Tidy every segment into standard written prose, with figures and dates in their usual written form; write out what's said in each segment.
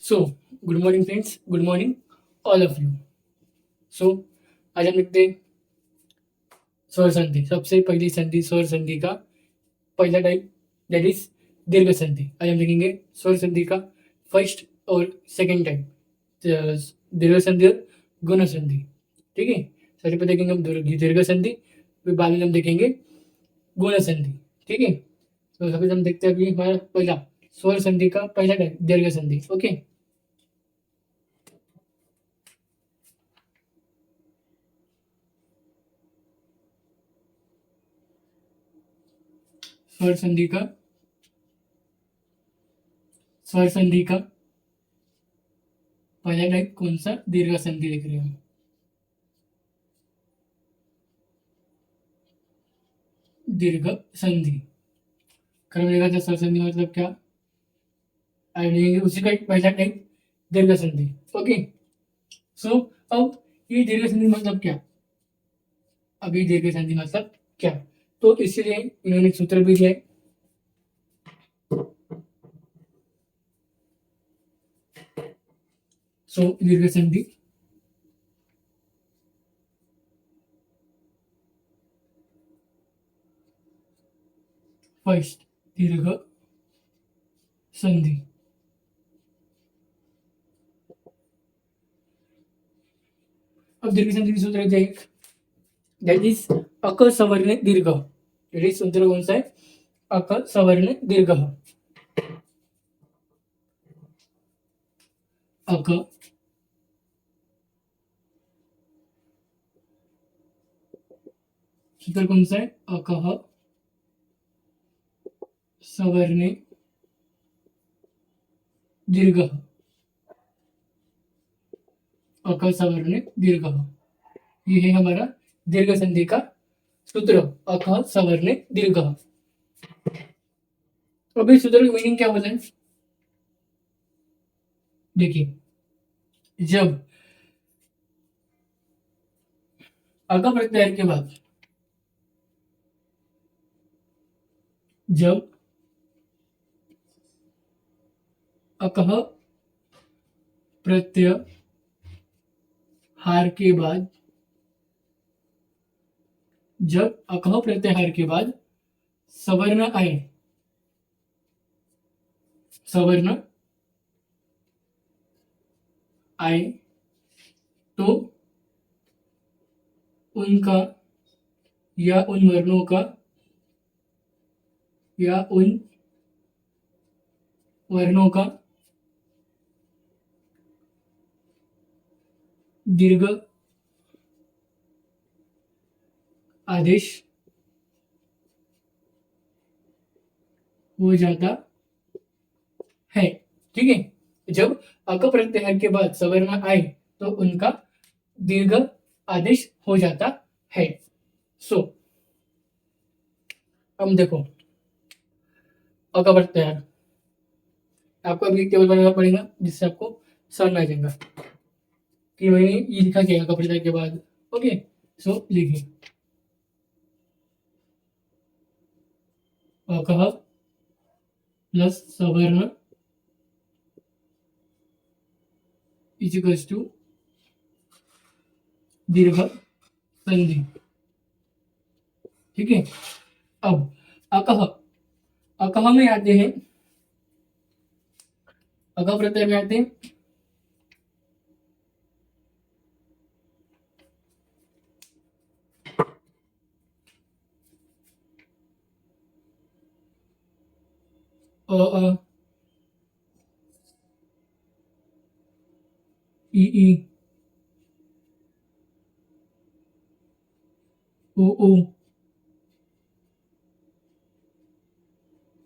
So good morning friends, good morning all of you. So आज हम देखते हैं स्वर संधि। सबसे पहली संधि स्वर संधि का पहला टाइप दैट इज दीर्घ संधि। आज हम देखेंगे स्वर संधि का फर्स्ट और सेकंड टाइप, दीर्घ संधि और गुण संधि। ठीक है, सबसे पहले देखेंगे हम दीर्घ संधि, फिर बाद में हम देखेंगे गुण संधि। ठीक है, तो सबसे हम देखते हैं अभी हमारा पहला स्वर संधि का पहला टाइप दीर्घ संधि। ओके, स्वर संधि का पहला टाइप कौन सा? दीर्घ संधि लिख रहे हैं। दीर्घ संधि क्रम लिखा था। स्वर संधि मतलब क्या? उसी का पहला टाइप दीर्घ संधि। ओके, सो अब ये दीर्घ संधि मतलब क्या? अभी दीर्घ संधि मतलब क्या, तो इसलिए इन्होंने सूत्र भी दिया है। सो दीर्घ संधि फर्स्ट दीर्घ संधि। अब दीर्घ संधि की सूत्र है एक, दैट इज अक सवर्ण दीर्घ। दैट इज सूत्र कौन सा है? अक सवर्ण दीर्घ। अक सूत्र कौन सा है? अकः सवर्णे दीर्घ। अक सवर्णे दीर्घ, ये है हमारा दीर्घ संधि का सूत्र, अक सवर्णे दीर्घ। अभी सूत्र की मीनिंग क्या बोला है? देखिए, जब अक प्रत्याहार के बाद, जब अकह प्रत्याहार के बाद, जब अकह प्रत्याहार के बाद सवर्ण आए, सवर्ण आए तो उनका या उन वर्णों का या उन वर्णों का दीर्घ आदेश हो जाता है। ठीक है, जब अक प्रत्याहार के बाद सवर्ण आए तो उनका दीर्घ आदेश हो जाता है। सो अब देखो, अक प्रत्याहार आपको अभी एक टेबल बनाना पड़ेगा जिससे आपको समझ आ जाएगा कि मैंने ये लिखा क्या अक प्रत्याहार के बाद। ओके, सो लिखिए अकः प्लस सवर्ण इक्वल्स टू दीर्घ संधि। ठीक है, अब अकह, अकह में आते हैं, अकह प्रत्यय में आते हैं अ ई ओ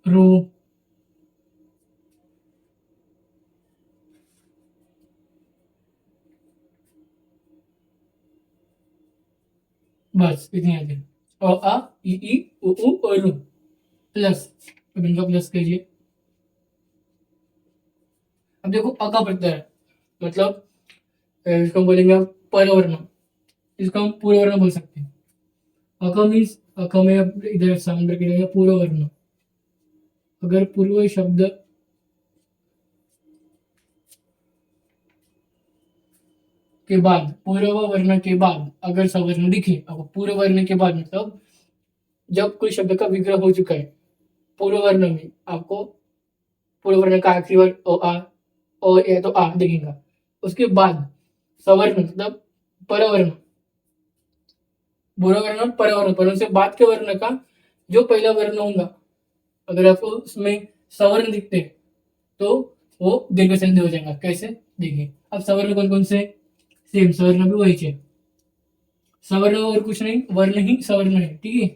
रो बस इतनी आते हैं। अ ई उ और रू प्लस, अब इनका प्लस करिए। अब देखो अका प्रत्यय मतलब इसको बोलेंगे आप परवर्ण, इसको हम पूर्व वर्ण बोल सकते हैं। अका मीन्स अका में अब इधर सामने रख देंगे पूर्व वर्ण। अगर पूर्व शब्द के बाद, पूर्व वर्ण के बाद अगर सवर्ण दिखे, अब पूर्व वर्ण के बाद मतलब जब कोई शब्द का विग्रह हो चुका है पूर्व वर्ण में, आपको पूर्व वर्ण का आखिरी वर्ण ओ आ, ओ या तो आ दिखेगा। उसके बाद सवर्ण मतलब परवर्ण, पूर्व वर्ण और परवर्ण, पर उससे बाद के वर्ण का जो पहला वर्ण होगा, अगर आपको उसमें सवर्ण दिखते हैं तो वो दीर्घ संधि हो जाएगा। कैसे, देखिए अब सवर्ण कौन कौन से, सेम सवर्ण भी वही है, सवर्ण और कुछ नहीं, वर्ण ही सवर्ण है, ठीक है।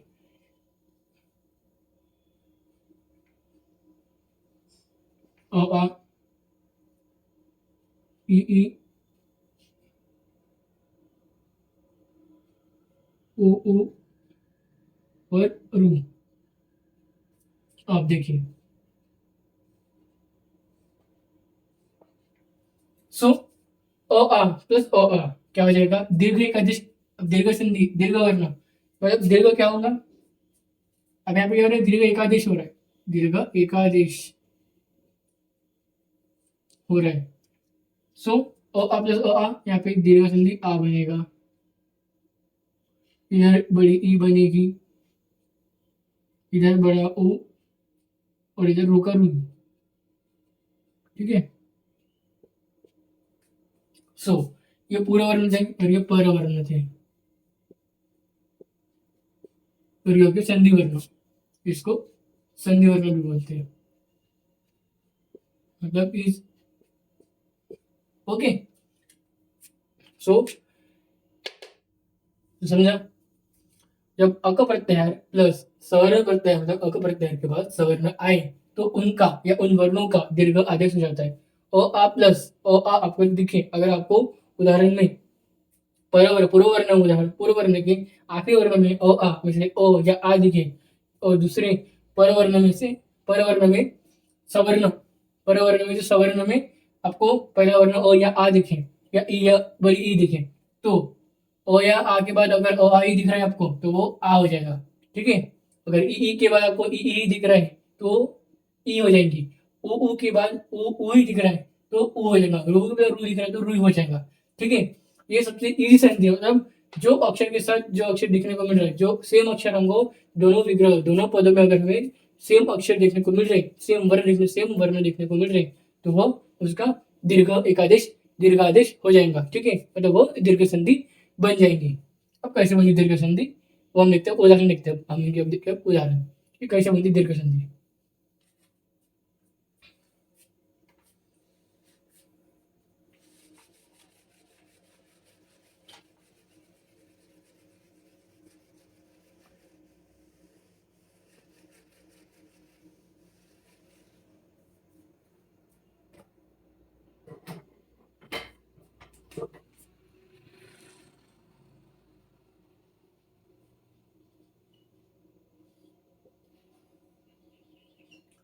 अ आ ई उ और रू। आप देखिए, सो अ आ प्लस अ आ क्या हो जाएगा, दीर्घ एकादेश। अब दीर्घ संधि, दीर्घ वर्ण मतलब दीर्घ क्या होगा, अब यहाँ पे क्या हो रहा है, दीर्घ एकादेश हो रहा है, दीर्घ एकादेश हो रहा है। सो अ आ प्लस अ आ, यहाँ पे दीर्घ संधि आ बनेगा, इधर बड़ी ई बनेगी, इधर बड़ा ओ और इधर रू का रू, ठीक है। सो ये पूरे वर्ण थे और ये पर वर्ण थे, और ये हो गया संधि वर्ण, इसको संधि वर्ण भी बोलते हैं, मतलब इस, ओके। सो समझा, जब अक प्रत्याहार प्लस सवर्ण प्रत्याहार मतलब अक प्रत्याहार के बाद सवर्ण आए तो उनका या उन वर्णों का दीर्घ आदेश हो जाता है। अ आ प्लस अ आ आपको दिखे, अगर आपको उदाहरण में परवर्ण पूर्व वर्ण उदाहरण पूर्व वर्ण के आखिरी वर्ण में अ आ में से ओ या आ दिखे, और दूसरे परवर्ण में से परवर्ण में सवर्ण, परवर्ण में जो सवर्ण में आपको पहला वर्ण ओ या आ दिखे या ई या बड़ी ई दिखे, तो ओ या आ के बाद अगर ओ आ ई दिख रहा है आपको तो वो आ हो जाएगा, ठीक है। अगर ई के बाद आपको ई ई दिख रहा है तो ई हो जाएंगी, ऊ के बाद ऊ ही दिख रहा है तो ऊ हो जाएगा, रू के बाद रू दिख रहा है तो रू हो जाएगा, ठीक है। ये सबसे इजी संधि है, मतलब जो अक्षर के साथ जो अक्षर दिखने को मिल रहा है, जो सेम अक्षर हमको दोनों विग्रह दोनों पदों में अगर हमें सेम अक्षर देखने को मिल रहे, सेम वर्ण देखने को मिल रहे, तो वो उसका दीर्घ एकादेश दीर्घादेश हो जाएगा, ठीक है, मतलब वो दीर्घ संधि बन जाएंगी। अब कैसे बनी दीर्घ संधि, वो हम देखते हैं, उदाहरण देखते हैं, हम इनके अब देखते हैं उदाहरण कि कैसे बनती दीर्घ संधि।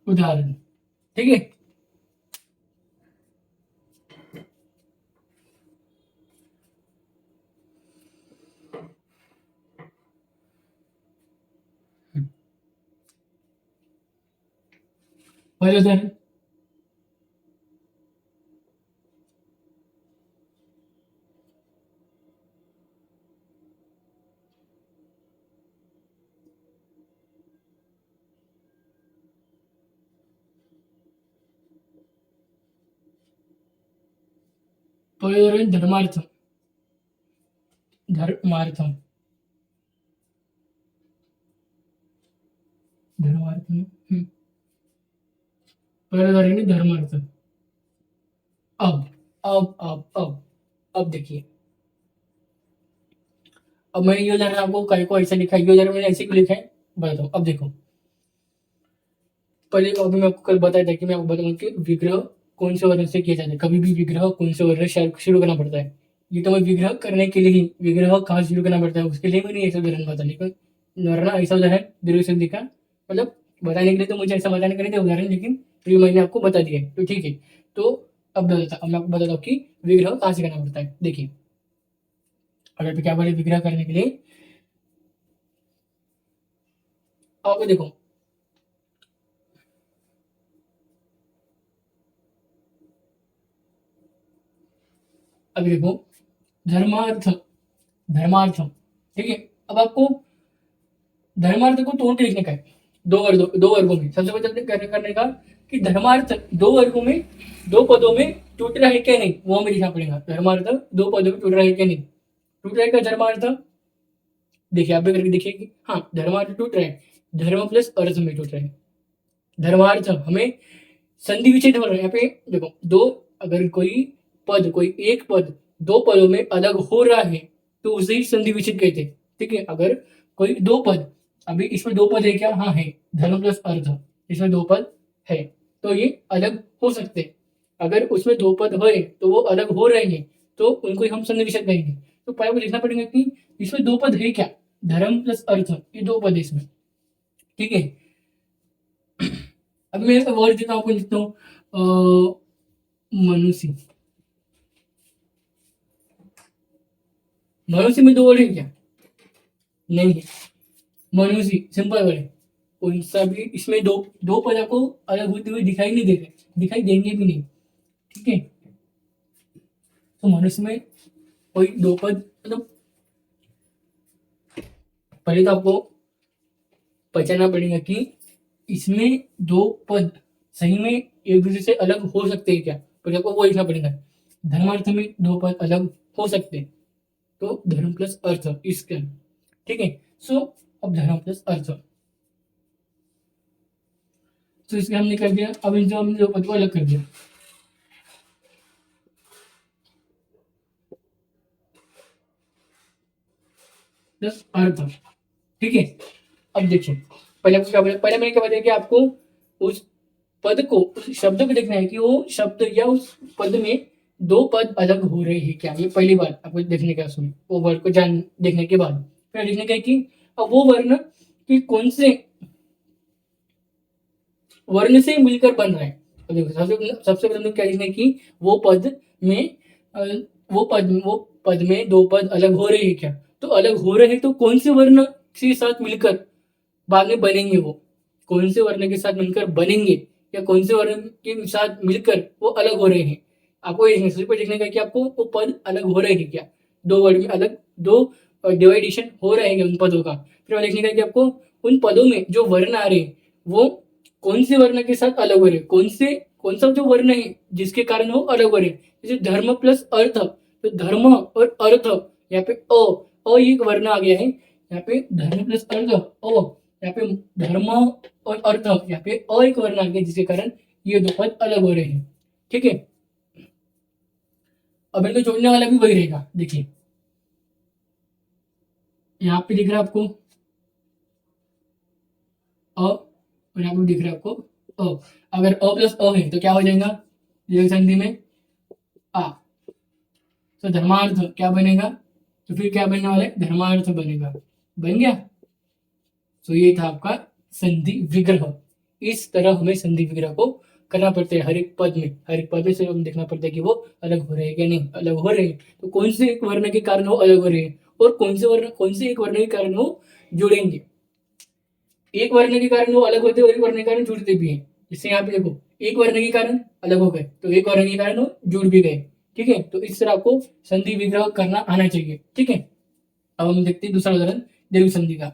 उदाहरण, ठीक है। पहले उदाहरण, पहले उदाहरण धर्मार्थम, धर्मार्थम, धर्मार्थम, पहले उदाहरण धर्मार्थम। अब अब देखिए, अब मैंने ये उदाहरण आपको कहीं को ऐसा लिखा है, ये उदाहरण मैंने ऐसे क्यों लिखा है बताता हूँ। अब देखो, पहले अभी मैं आपको कल बताया था कि मैं आपको बताऊंगा कि विग्रह कौन से वर्ण से किया जाता है, कभी भी विग्रह कौन से वर्ण से शुरू करना पड़ता है। ये तो मैं विग्रह करने के लिए ही, विग्रह कहाँ शुरू करना पड़ता है उसके लिए मैंने ऐसा उदाहरण बता, लेकिन वरना ऐसा उदाहरण दीर्घ संधि का मतलब बताने के लिए तो मुझे ऐसा बताने के लिए थे उदाहरण, लेकिन ये मैंने आपको बता दिया है, तो ठीक है। तो अब मैं आपको बताता हूँ कि विग्रह कहाँ से करना पड़ता है। देखिए, अगर तो क्या बोले विग्रह करने के लिए, अब देखो, अभी देखो धर्मार्थ, धर्मार्थ। ठीक है, अब आपको धर्मार्थ को तोड़ के लिखने का है दो वर्गों में। सबसे पहले करने का कि धर्मार्थ दो वर्गों में, दो पदों में टूट रहा है क्या नहीं, वो हमें लिखना पड़ेगा। धर्मार्थ दो पदों में टूट रहा है क्या नहीं, टूट रहा है क्या धर्मार्थ? देखिए आप भी करके देखिए कि हाँ धर्मार्थ टूट रहा है, धर्म प्लस अर्थ में टूट रहा है। धर्मार्थ हमें संधि विच्छेद हो रहा है। यहाँ पे देखो दो, अगर कोई एक पद दो पदों में अलग हो रहा है तो उसे ही संधि विच्छेद कहते हैं। ठीक है, अगर कोई दो पद, अभी इसमें दो पद है क्या? हाँ है, धर्म प्लस अर्थ, इसमें दो पद है तो ये अलग हो सकते हैं। अगर उसमें दो पद है तो वो अलग हो रहे हैं तो उनको ही हम संधि विच्छेद कहेंगे। तो पहले को लिखना पड़ेगा कि इसमें दो पद है क्या, धर्म प्लस अर्थ, ये दो पद है इसमें। ठीक है, अभी मैं वर्ड देता हूँ, आपको लिखता हूँ मनुष्य। मनुष्य में दो वर्ड है क्या? नहीं है। मनुष्य सिंपल वर्ड है, उन सभी इसमें दो दो पद आपको अलग होते हुए दिखाई नहीं देते, दिखाई देंगे भी नहीं। ठीक है, तो मनुष्य में कोई दो पद, मतलब पहले तो आपको पहचानना पड़ेगा कि इसमें दो पद सही में एक दूसरे से अलग हो सकते हैं क्या, तो आपको वो लिखना पड़ेगा। धर्मार्थ में दो पद अलग हो सकते हैं तो धर्म प्लस अर्थ इसके। ठीक है, सो अब धर्म प्लस अर्थ, तो इसके हमने कर दिया। अब इन जो हमने दो पद को अलग कर दिया, प्लस अर्थ। ठीक है, अब देखिए पहले आपको क्या पहले मैंने क्या बताया कि आपको उस पद को, उस शब्द को देखना है कि वो शब्द या उस पद में दो पद अलग हो रहे हैं क्या, ये पहली बात आपको देखने का। सुन वो वर्ड को जान देखने के बाद फिर लिखने का है कि अब वो वर्ण कि कौन से वर्ण से मिलकर बन रहा है। तो देखो सबसे प्रथम तो क्या लिखना है कि वो पद में वो पद में दो पद अलग हो रहे हैं क्या, तो अलग हो रहे हैं तो कौन से वर्ण के साथ मिलकर बाद में बनेंगे, वो कौन से वर्ण के साथ मिलकर बनेंगे या कौन से वर्ण के साथ मिलकर वो अलग हो रहे हैं। आपको ये देखने का कि आपको वो पद अलग हो रहे हैं क्या, दो वर्ड में अलग, दो डिवाइडेशन हो रहे हैं उन पदों का। फिर देखने का कि आपको उन पदों में जो वर्ण आ रहे हैं वो कौन से वर्ण के साथ अलग हो रहे हैं, कौन सा जो वर्ण है जिसके कारण वो अलग हो रहे हैं। जैसे धर्म प्लस अर्थ, तो धर्म और अर्थ, यहाँ पे अ एक वर्ण आ गया है, यहाँ पे धर्म प्लस अर्थ यहाँ पे धर्म और अर्थ, यहाँ पे अ एक वर्ण आ गया जिसके कारण ये दो पद अलग हो रहे हैं। ठीक है, अब इनको जोड़ने वाला भी वही रहेगा। देखिए यहाँ पे दिख रहा है आपको और यहाँ पे दिख रहा है आपको अ। अगर अ प्लस अ है तो क्या हो जाएगा दीर्घ संधि में आ, तो धर्मार्थ क्या बनेगा, तो फिर क्या बनने वाला है, धर्मार्थ बनेगा। बन गया। तो ये था आपका संधि विग्रह। इस तरह हमें संधि विग्रह को करना पड़ता है। हर एक पद में से हम देखना पड़ता है कि वो अलग हो रहे हैं क्या नहीं। अलग हो रहे हैं तो कौन से एक वर्ण के कारण वो अलग हो रहे हैं और कौन से एक वर्ण के कारण वो जुड़ेंगे। एक वर्ण के कारण वो अलग होते और एक वर्ण के कारण जुड़ते भी हैं। जैसे यहाँ पे देखो एक वर्ण के कारण अलग हो गए तो एक वर्ण के कारण वो जुड़ भी गए। ठीक है, तो इस तरह आपको संधि विग्रह करना आना चाहिए। ठीक है, अब हम देखते हैं दूसरा उदाहरण दीर्घ संधि का।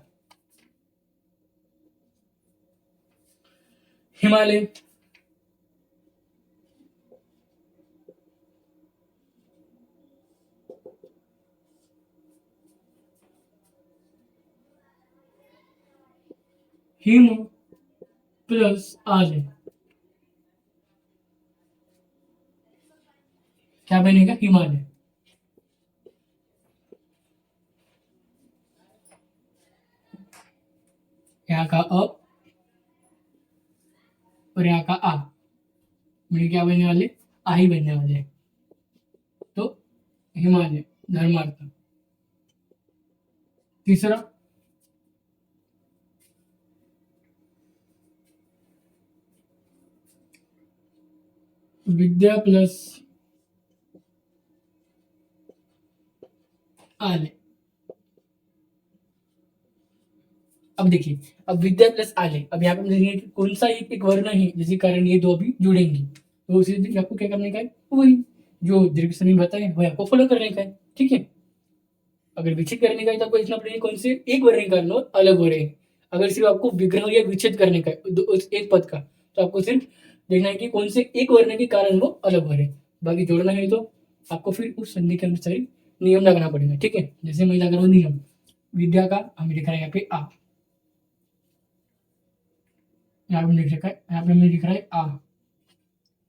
हिमालय, हिम प्लस आले क्या बनेगा, हिमालय। यहाँ का अ और यहाँ का आ मेरे क्या बनने वाले, आ ही बनने वाले हैं। तो हिमालय धर्मार्थ। तीसरा विद्या प्लस आले। अब देखिए अब विद्या प्लस आले, अब यहाँ पे हम देखेंगे कि कौन सा एक वर्ण है जिसके कारण ये दो अभी जुड़ेंगे। तो उसी आपको क्या करने का है, वही जो दीर्घ संधि बताए वही आपको फॉलो करने का है। ठीक है। अगर विच्छेद करने का है तो आपको देखना पड़ेगा कौन से एक वर्ण का नो अलग हो रहे हैं। अगर सिर्फ आपको विग्रह या विच्छेद करने का है उस एक पद का, तो आपको सिर्फ देखना है कि कौन से एक वर्ण के कारण वो अलग हो रहे हैं। बाकी जोड़ना है तो आपको फिर उस संधि के अनुसार ही नियम लगाना पड़ेगा। ठीक है, जैसे मैं लगा रहा हूँ नियम, विद्या का हमें लिखा है यहाँ पे आ, यहाँ पे लिख रखा है, यहाँ पे हमें लिख रहा है आ।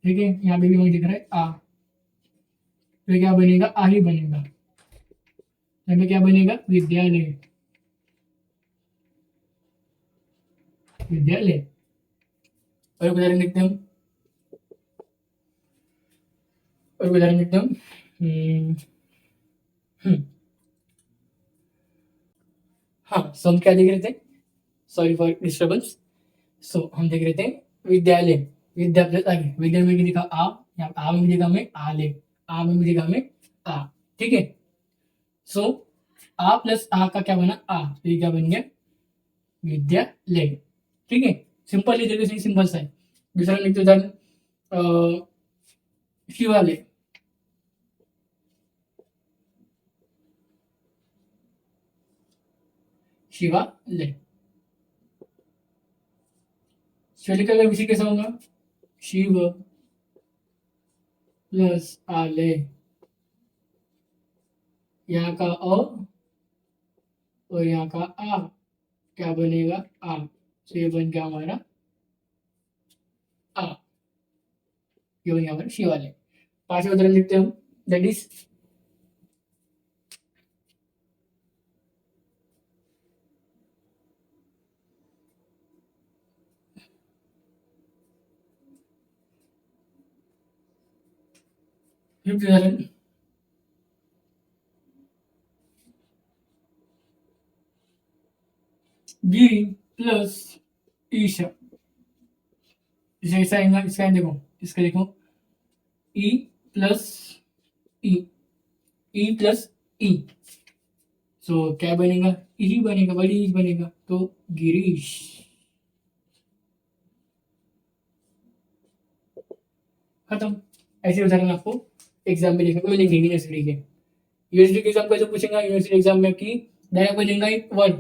ठीक है, यहाँ पे भी हमें लिख रहा है आ, तो क्या बनेगा, आ ही बनेगा। यहाँ पे क्या बनेगा, विद्यालय, विद्यालय। और उदाहरण देखते हैं हम, और उदाहरण देखते हैं हम। हम्म, हम्म, हाँ, सो हम क्या देख रहे थे, सॉरी फॉर डिस्टर्बेंस। सो हम देख रहे थे विद्यालय, विद्या प्लस आगे, विद्या में लिखा आ, यहाँ आ में लिखा में आले, आ में लिखा में आ। ठीक है, सो आ प्लस आ का क्या बना, आ, तो ये क्या बन गया, विद्यालय। ठीक है, सिंपल ही तरीके से, सिंपल सा है। दूसरा लिखते उदाहरण, शिवालय, शिवालय। शिवालय का विषय कैसा होगा, शिव प्लस आलय, यहाँ का अ और यहाँ का आ, क्या बनेगा, आ, तो ये बन गया हमारा आ, ये बन गया हमारा शिवालय। पांचवा उदाहरण लिखते हैं हम, दैट इज फिफ्थ उदाहरण, गिरी प्लस ईशा। इसे ऐसा आएगा, इसका देखो, इसका देखो, ई प्लस ई, ई प्लस ई, सो क्या बनेगा, ई बनेगा, बड़ी ई बनेगा, तो गिरीश। खत्म। ऐसे उदाहरण आपको एग्जाम में देखने को मिलेंगे यूनिवर्सिटी के। यूनिवर्सिटी के एग्जाम कैसे पूछेगा, यूनिवर्सिटी एग्जाम में कि डायरेक्ट बनेगा एक वर्ड,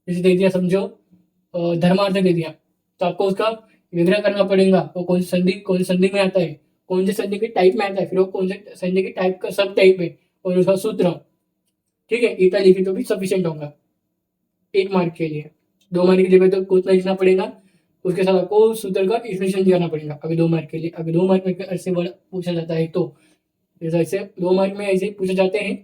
जैसे दे दिया समझो, धर्मार्थ दे दिया, तो आपको उसका विग्रह करना पड़ेगा, वो कौन सी संधि में आता है, कौन से संधि के टाइप में आता है, फिर वो कौन से संधि के टाइप का सब टाइप है, और उसका सूत्र। ठीक है, इतना लिखे तो भी सफिशियंट होगा एक मार्क के लिए। 2 मार्क की जगह तो उतना लिखना पड़ेगा, उसके साथ आपको सूत्र का एक्सप्लेनेशन दिखाना पड़ेगा। अगर 2 मार्क के लिए, अगर 2 मार्क में ऐसे वर्ड पूछा जाता है तो, जैसे ऐसे 2 मार्क में ऐसे पूछे जाते हैं,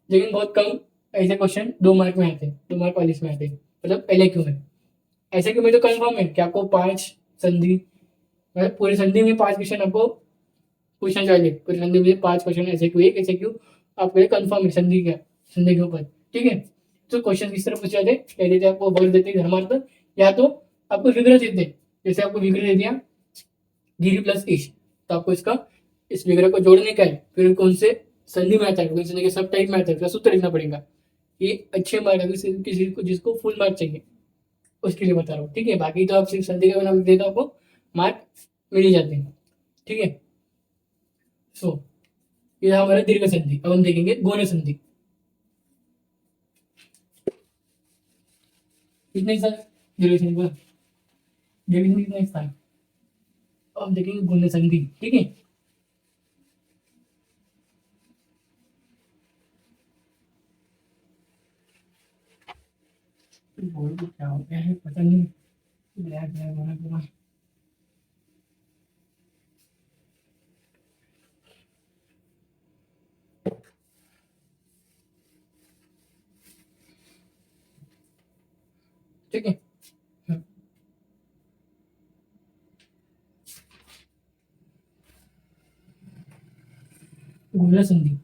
लेकिन बहुत कम ऐसे क्वेश्चन 2 मार्क में आते हैं, 2 मार्क वाले इसमें आते हैं, मतलब LAQ में। ऐसे क्यों में तो कंफर्म है कि आपको 5 संधि, मतलब पूरी संधि में 5 क्वेश्चन आपको पूछना चाहिए, पूरी संधि में 5 क्वेश्चन ऐसे क्यों, एक ऐसे क्यों आपके लिए कंफर्म है संधि का, संधि के ऊपर। ठीक है, तो क्वेश्चन किस तरह पूछे जाते हैं, कह देते आपको वर्ग देते हैं धर्मार्थ, या तो आपको विग्रह देते हैं। जैसे आपको विग्रह दे दिया गिरी प्लस ईश, तो आपको इसका, इस विग्रह को जोड़ने का है, फिर कौन से संधि में आता है, कौन से संधि के सब टाइप में आता है, उसका सूत्र लिखना पड़ेगा। ये अच्छे मार्क है किसी को जिसको फुल मार्क चाहिए, उसके लिए बता रहा हूँ। ठीक है, बाकी तो आप सिर्फ संधि का नाम देता आपको मार्क मिल ही जाते हैं। ठीक है, सो ये हमारा दीर्घ संधि। अब हम देखेंगे गौण संधि। कितने ही सर, दीर्घ संधि का, दीर्घ संधि कितना हिस्सा है, अब हम देखेंगे गौण संधि। ठीक है, बोर्ड को क्या हो गया है पता नहीं, ब्लैक ब्लैक होना पूरा। ठीक है, गौण संधि,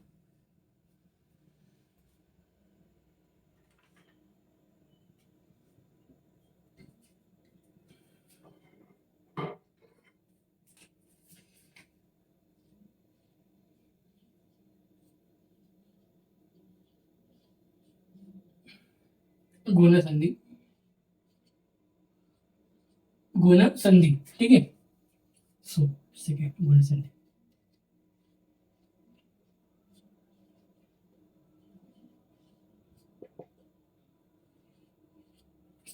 गौण संधि, गौण संधि। ठीक है, सो सेकेंड गौण संधि।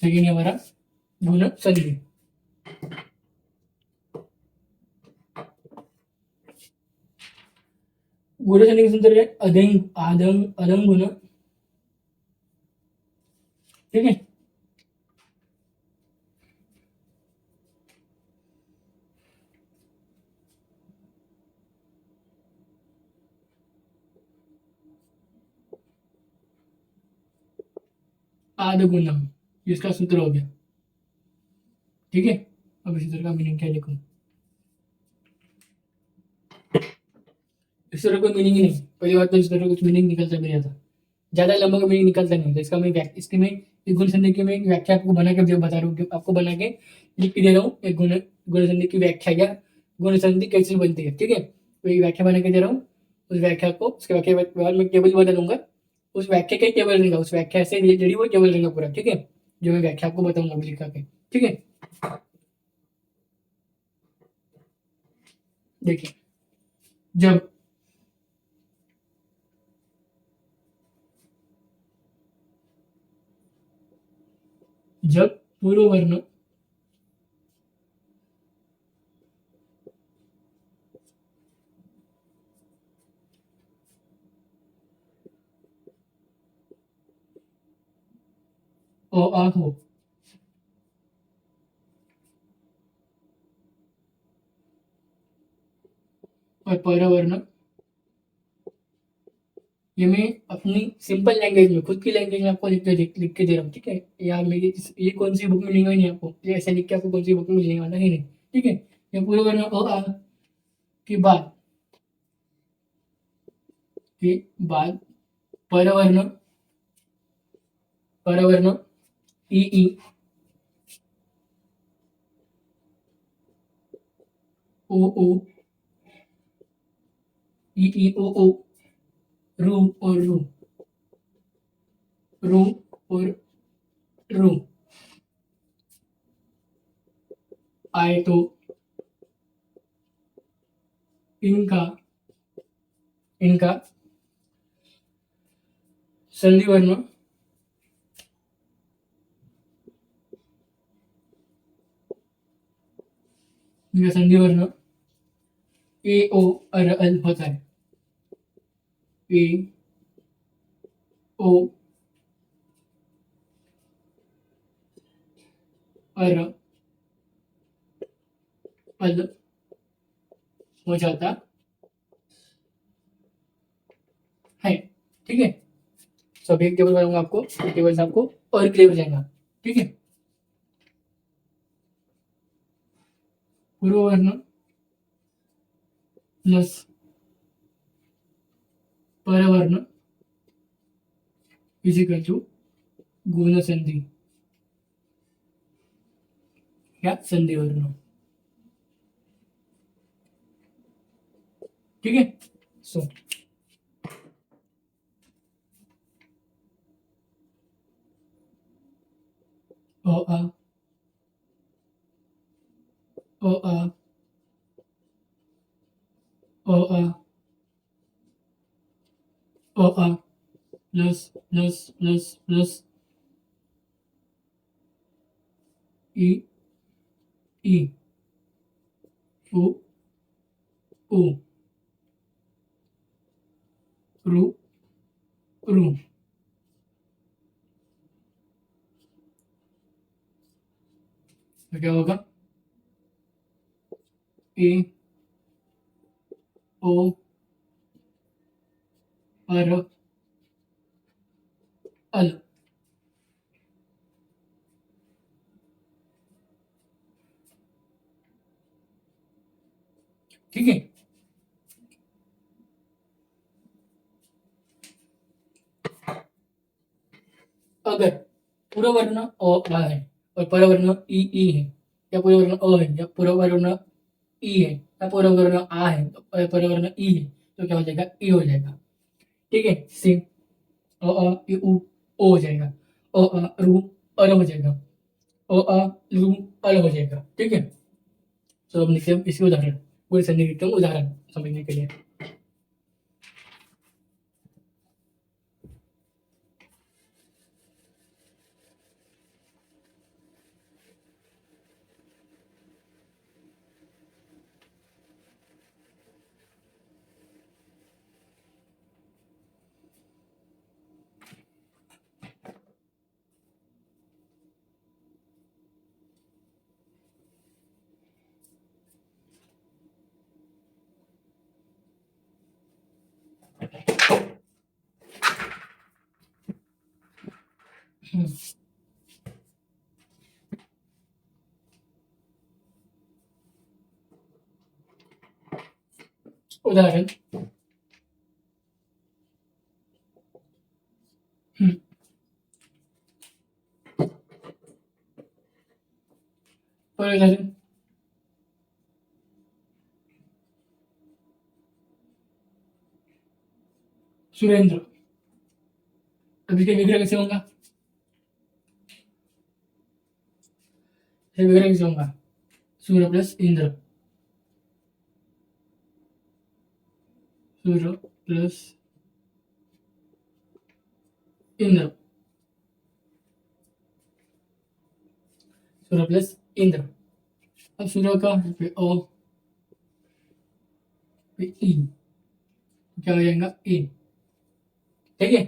सेकेंड है हमारा गुण संधि। गुण संधि के सूत्र है अदंग आदंग अदंग गुण। ठीक है, आद गुणम, इसका सूत्र हो गया। ठीक है, अब इस सूत्र का मीनिंग क्या लिखूं? इस सूत्र कोई मीनिंग ही नहीं। पहली बात तो इस सूत्र का कुछ मीनिंग निकलता भी नहीं था, ज्यादा लंबा का मीनिंग निकलता नहीं था। इसका मैं इसकी मैं एक गुण संधि की मैं एक व्याख्या आपको बना के जो बता रहा हूँ, आपको बना के लिख के दे रहा हूँ। एक गुण संधि की व्याख्या या गुण संधि कैसे बनती है। ठीक है, तो एक व्याख्या बना के दे रहा हूँ। उस व्याख्या को, उसके व्याख्या के बाद मैं टेबल बता दूंगा। उस व्याख्या का टेबल रहेगा, उस व्याख्या से जुड़ी वो टेबल रहेगा पूरा। ठीक है, जो मैं व्याख्या आपको बताऊंगा अभी लिखा के। ठीक है, देखिए, जब जब पूर्व वर्ण अ आ हो, और परवर्ण, ये मैं अपनी सिंपल लैंग्वेज में, खुद की लैंग्वेज में आपको लिख के दे रहा हूँ। ठीक है, या मेरी ये कौन सी बुक मिलेगा नहीं आपको, ये ऐसे लिख के आपको कौन सी बुक में मिलने वाला ही नहीं। ठीक है, ये पूरे वर्ण अ आ के बाद के बाद परवर्ण, परवर्ण ई ओ ओ ओ रू और रू और रू आए तो इनका इनका संधि वर्ण, इनका संधि वर्ण ए ओ अर अल होता है। ए ओ अर अल हो जाता है। ठीक है, तो अभी एक टेबल बनाऊंगा आपको, टेबल से आपको और क्लियर हो जाएगा। ठीक है, पूर्व वर्ण प्लस परवर्ण इज इक्वल टू गुण संधि या संधि वर्ण। ठीक है, सो अ आ अ आ अ आ अ आ प्लस प्लस प्लस प्लस ई ई ओ ओ रू रू। तो क्या होगा? ए ओ अर अल। ठीक है, अगर पूरा वर्ण अ आ है और परवर्ण ई है, या पूरा वर्ण अ है, या पूरा वर्ण ई है, या पूरा वर्ण आ है, और पूरा वर्ण ई है, तो क्या हो जाएगा? ई हो जाएगा। ठीक है, सेम अ आ इ उ ओ हो जाएगा। अ आ रू अर हो जाएगा। अ आ रू अल हो जाएगा। ठीक है, तो अब लिखते हैं इसी उदाहरण, पूरी संधि लिखते हैं उदाहरण समझने के लिए। हम्म, उदाहरण हम्म, और उदाहरण सुरेंद्र। अब इसका विग्रह कैसे होगा? ये विग्रह कैसे होगा? सूर्य प्लस इंद्र, सूर्य प्लस इंद्र, सूर्य प्लस इंद्र। अब सूर्य का पे ओ पे ई, तो क्या हो जाएगा? ए। ठीक है,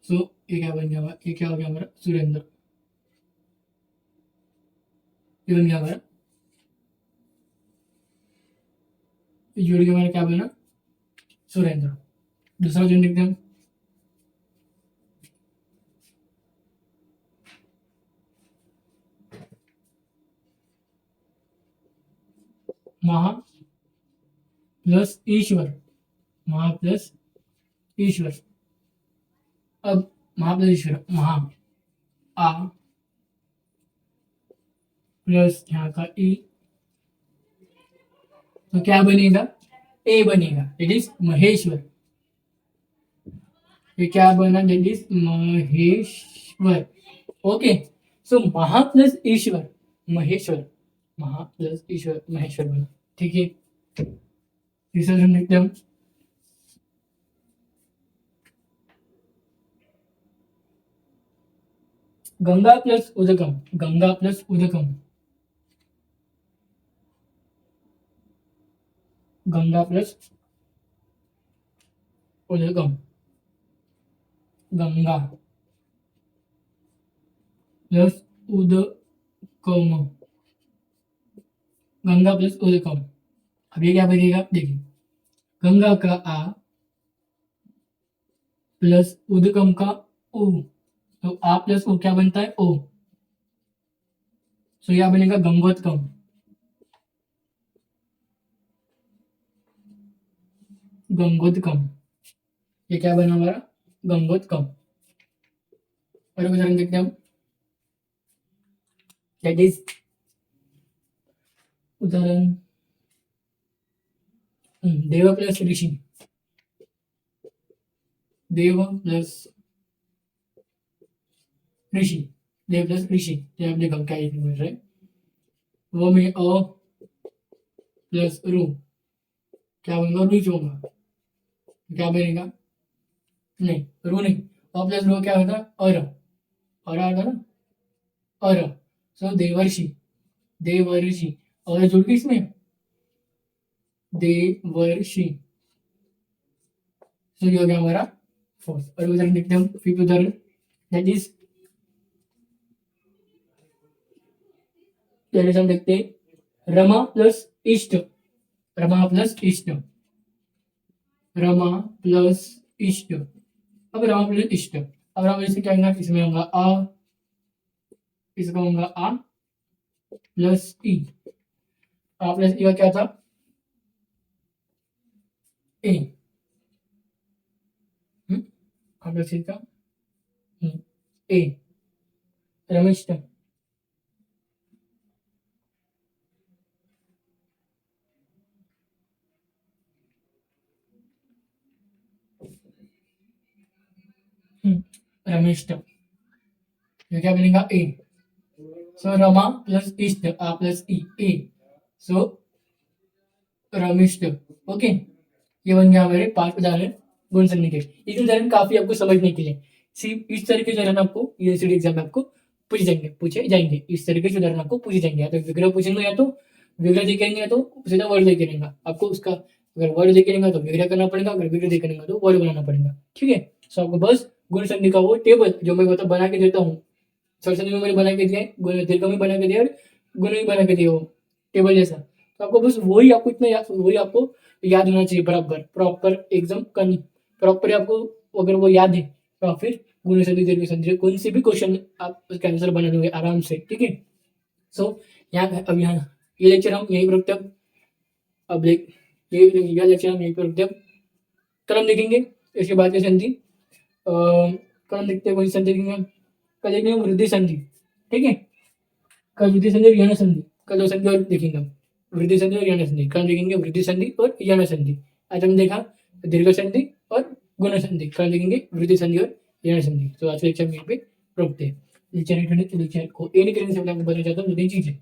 सो ये क्या बन गया हमारा? ये क्या हो गया हमारा? सुरेंद्र। ये बन गया हमारा, ये जोड़ के हमारा क्या बना? सुरेंद्र। दूसरा जो लिखते हैं हम, महा प्लस ईश्वर, महा प्लस ईश्वर। अब महा प्लस ईश्वर, महा आ प्लस यहाँ का ई, तो क्या बनेगा? ए बनेगा, इट इज महेश्वर। ये क्या बना? That is Maheshwar. ओके, सो महा प्लस ईश्वर महेश्वर, महा प्लस ईश्वर महेश्वर बना। ठीक है, तीसरा हम देखते हैं। गंगा प्लस उदकम, गंगा प्लस उदकम, गंगा प्लस उदकम, गंगा प्लस उदकम, गंगा प्लस उदकम। अब ये क्या बनेगा? देखिए, गंगा का आ प्लस उदकम का उ, तो आ प्लस ओ क्या बनता है? ओ। सो यह बनेगा गंगोत्कम, गंगोत्कम। ये क्या बना हमारा? गंगोत्कम। और एक उदाहरण देखते हैं हम, दैट इज उदाहरण देव प्लस ऋषि, देव प्लस ऋषि, देव प्लस ऋषि। ये आप देखो क्या लिख रहे हैं, वो में अ प्लस रू, क्या बनेगा? रुच होगा। क्या बनेगा? नहीं, रू नहीं, अ प्लस रू क्या होता? अर, अर आता ना, अर। सो देवर्षि, देवर्षि, और जुड़ गई इसमें, देवर्षि। सो ये हो गया हमारा फोर्थ। और उदाहरण देखते हैं हम, फिफ्थ उदाहरण, दैट इज पहले हम देखते हैं रमा प्लस इष्ट, रमा प्लस इष्ट, रमा प्लस इष्ट। अब रमा प्लस इष्ट, अब रमा इष्ट क्या होगा? इसमें होगा आ, इसका होगा आ प्लस ई, आ प्लस ई का क्या था? ए। आ प्लस ई का ए, रमिष्ट। रमिष्ट, ये क्या बनेगा? ए। सो रमा प्लस इष्ट, आ प्लस ई, ए। सो रमिष्ट। ओके, ये बन गया हमारे 5 उदाहरण गुण संधि के। इस उदाहरण काफी आपको समझने के लिए, सिर्फ इस तरह के उदाहरण आपको यूनिवर्सिटी एग्जाम में आपको पूछे जाएंगे इस तरीके से उदाहरण आपको पूछे जाएंगे, या तो विग्रह पूछेंगे, या तो विग्रह देखेंगे, या तो सीधा वर्ड देख करेंगे आपको उसका। अगर वर्ड देख करेंगे तो विग्रह करना पड़ेगा, अगर विग्रह देख करेंगे तो वर्ड बनाना पड़ेगा। ठीक है, सो आपको बस गुण संधि का वो टेबल जो मैं मतलब बना के देता हूँ, सरसंधि में मैंने बना के दिया है, दीर्घ में बना के दिया और गुण में बना के दिया वो टेबल जैसा। तो आपको बस वही आपको याद होना चाहिए, बराबर प्रॉपर एकदम प्रॉपर आपको अगर वो याद है तो आप फिर गुण संधि दीर्घ संधि कोई से भी क्वेश्चन आप उसका आंसर बना लोगे आराम से, ठीक है। सो यहाँ अब यहाँ ये लेक्चर हम यहीं पर रखते हैं। अब ये लेक्चर हम यहीं पर रखते हैं। कल हम देखेंगे इसके बाद की संधि। कल हम देखते हैं कौन सी संधि देखेंगे हम। कल देखेंगे हम वृद्धि संधि, ठीक है। कल वृद्धि संधि और यौन संधि, कल 2 संधि और देखेंगे हम, वृद्धि संधि और यौन संधि। कल देखेंगे वृद्धि संधि और यौन संधि। आज हम देखा दीर्घ संधि और गुण संधि। कल देखेंगे वृद्धि संधि और यौन संधि। तो आज लेक्चर हम यहीं पे रोकते हैं। लेक्चर को एंड करने से पहले आपको बताना चाहता हूँ 2 चीजें।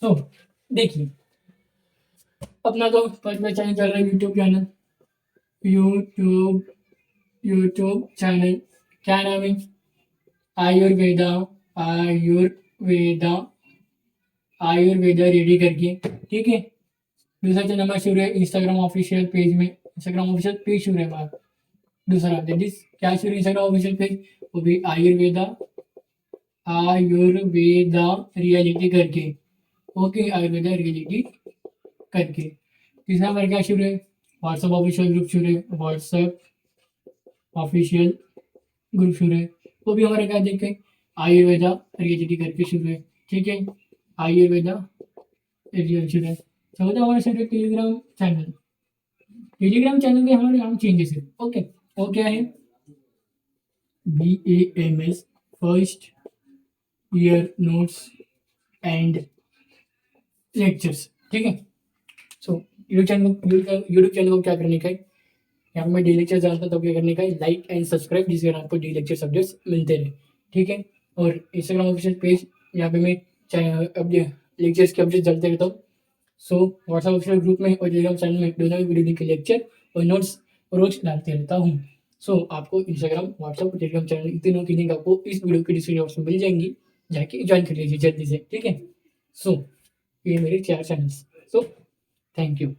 तो देखिए अपना तो फर्स्ट में चैनल चल रहा है, यूट्यूब चैनल। यूट्यूब चैनल क्या नाम है? आयुर्वेदा आयुर्वेदा आयुर्वेदा रेडी करके, ठीक है। दूसरा चैनल हमारा शुरू है इंस्टाग्राम ऑफिशियल पेज में। इंस्टाग्राम ऑफिशियल पेज शुरू है हमारा। दूसरा दैट इज क्या शुरू है इंस्टाग्राम ऑफिशियल पेज, वो भी आयुर्वेदा रियलिटी करके, ओके, आयुर्वेदा रियलिटी करके। तीसरा हमारा क्या शुरू है? व्हाट्सएप ऑफिशियल ग्रुप शुरू है। व्हाट्सएप ऑफिशियल ग्रुप शुरू है, वो भी हमारे क्या देख के आयुर्वेदा रियलिटी करके शुरू है, ठीक है। आयुर्वेदा रियल शुरू है। चौथा हमारा शुरू है टेलीग्राम चैनल। टेलीग्राम चैनल के हमारे नाम चेंजेस है, ओके। वो क्या है? BAMS first year notes and lectures, ठीक है। सो यूट्यूब चैनल को क्या करने का है, यहाँ पे मैं डेली लेक्चर जानता हूँ तो क्या करने का है, लाइक एंड सब्सक्राइब, जिससे आपको डेली लेक्चर सब्जेक्ट्स मिलते रहे, ठीक है। और इंस्टाग्राम ऑफिशियल पेज, यहाँ पे मैं लेक्चर्स के अपडेट डालते रहता हूँ। सो व्हाट्सएप ऑफिशियल ग्रुप में और टेलीग्राम चैनल में दोनों में वीडियो के लेक्चर और नोट्स रोज डालते रहता हूँ। सो आपको इंस्टाग्राम, व्हाट्सएप और टेलीग्राम चैनल इन तीनों की लिंक आपको इस वीडियो के डिस्क्रिप्शन बॉक्स में मिल जाएंगी, जाके ज्वाइन कर लीजिए जल्दी से, ठीक है। सो ये मेरे 4 चैनल्स। So thank you.